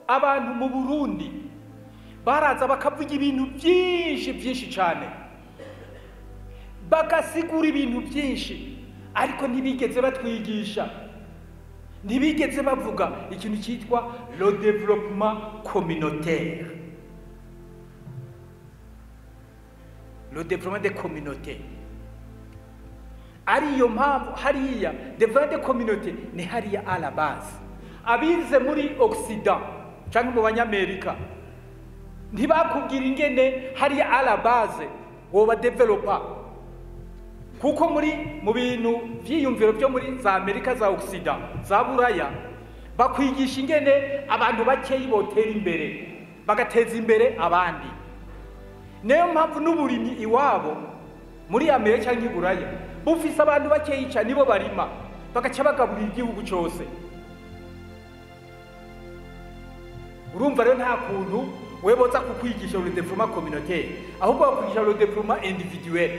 abantu mu Burundi baraza bakavuga ibintu byinshi cyane, bagasigura ibintu byinshi, ariko ntibigeze batwigisha, ntibigeze bavuga ikintu cyitwa le développement communautaire, le développement des communautés. Ariyo mpamvu hariya développement des communautés ni hariya à la base. Abize muri Occident cyangwa mu banyamerika ntibakubwira ingene hariya à la base woba developa, kuko mu bintu vyiyumviro byo muri za Amerika za Occident za Buraya bakwigisha ingene abantu bakeyi botera imbere bagateza imbere abandi. Niyo mpamvu n'uburimyi iwabo muri Amerika cyangwa i Buraya bufise abantu bakeyi cyane nibo barima bagaca bagaburira igihugu cyose. Urumva rero nta kuntu weboza kukwigisha le développement communautaire, ahubwo bakwigisha le développement individuel.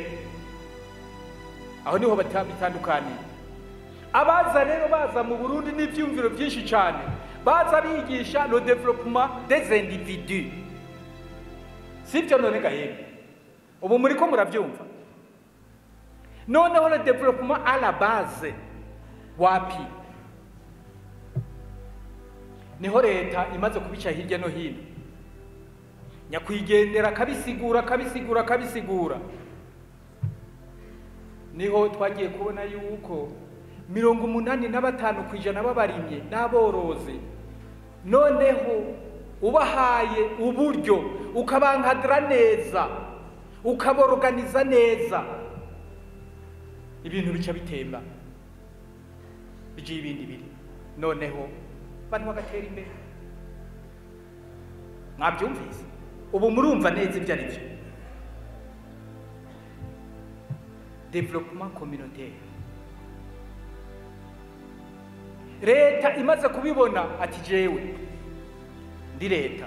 Aho niho bitandukaniye. Abaza rero baza mu Burundi n'ivyumviro byinshi cyane, baza bigisha le développement des individus. Sibyo none gahebe ubu muri ko murabyumva. Noneho le développement à la base wapi? Niho leta imaze kubica hirya no hino, nyakwigendera kabisigura. Niho twagiye kubona yuko 85% b'abarimye n'aborozi, noneho ubahaye uburyo ukabankadira neza ukaboroganiza neza, ibintu bica bitemba bije ibindi biri, noneho bantu bagatera imbere. Mwabyumvise ubu murumva neza ibyo ari byo développement communautaire. Leta imaze kubibona ati jewe ndi leta,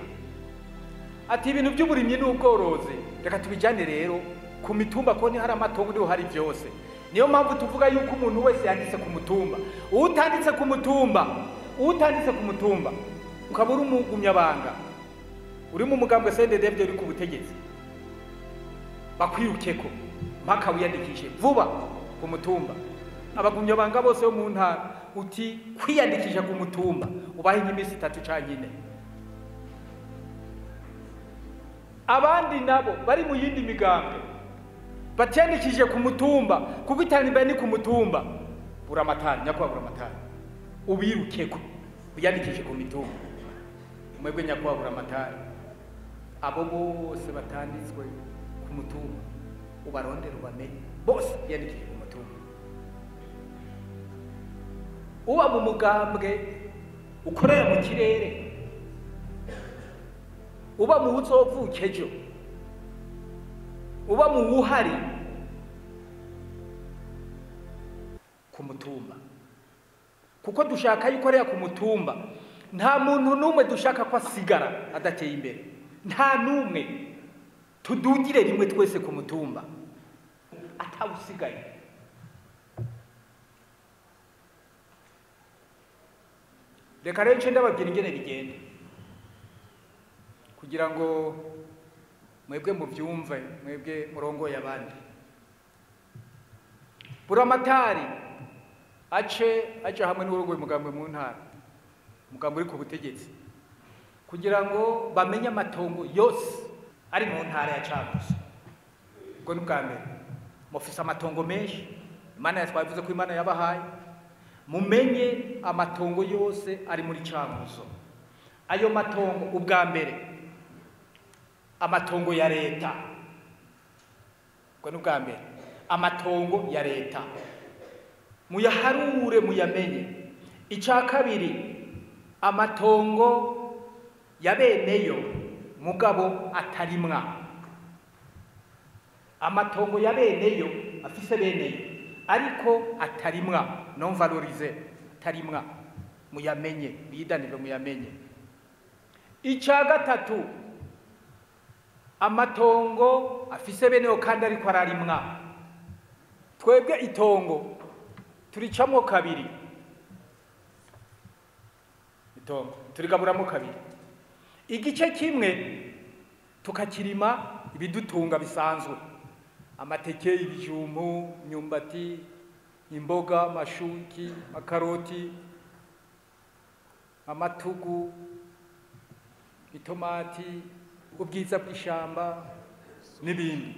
ati ibintu by'uburimyi n'ubworozi reka tubijyane rero ku mitumba, ko ni hari amatongo niho hari byose. Niyo mpamvu tuvuga yuko umuntu wese yanditse ku mutumba, utanditse ku mutumba ukaba uri umugumyabanga, uri mu mugambwe CNDD uri ku butegetsi, bakwirukeko mpaka wiyandikishe vuba ku mutumba. Abagumyabanga bose bo mu ntara uti kwiyandikisha ku mutumba ubahe iminsi 3 cyangwa 4. Abandi nabo bari mu yindi migambwe batiyandikije ku mutumba, kuko itanimbere ni ku mutumba. Buramatari, nyakwa buramatari ubirukeko uyandikije ku mitumba. Mwebwe nyakwa buramatari abo bose batanditswe ku mutumba ubarondera ubamenye bose yandikije ku mutumba. Uba mu mugambwe ukorera mu kirere, uba mu uzovuka ejo, uba mu wuhari ku mutumba, kuko dushaka yukorera ku mutumba. Nta muntu n'umwe dushaka ko asigara adateye imbere, nta n'umwe. Tudugire rimwe twese ku mutumba atawusigaye. Reka rero ndababwira ingene bigenda kugira ngo mwebwe mubyumve, mwebwe murongoye abandi. Buramatari ace hamwe n'urugo mugambwe mu ntara, mugambwe uri ku butegetsi, kugira ngo bamenye amatongo yose ari mu ntara ya Cankuzo. Ubwo n'ubwa mbere mufise amatongo menshi, Imana yatwavuze ko Imana yabahaye, mumenye amatongo yose ari muri Cankuzo. Ayo matongo ubwa mbere amatongo ya leta, ubwo n'ubwa mbere amatongo ya leta muyaharure muyamenye. Icya kabiri amatongo ya beneyo mugabo atarimwa, amatongo ya beneyo afise beneyo ariko atarimwa, non valorisé, atarimwa, muyamenye, bidaniro muyamenye. Icya gatatu amatongo afise beneyo kandi ariko ararimwa. Twebwe itongo turicamo kabiri, itongo turigaburamo kabiri. igice kimwe tukakirima ibidutunga bisanzwe, amateke, ibijumbu, imyumbati, imboga, amashuki, makaroti, amatugu, itomati, ubwiza bw'ishamba n'ibindi.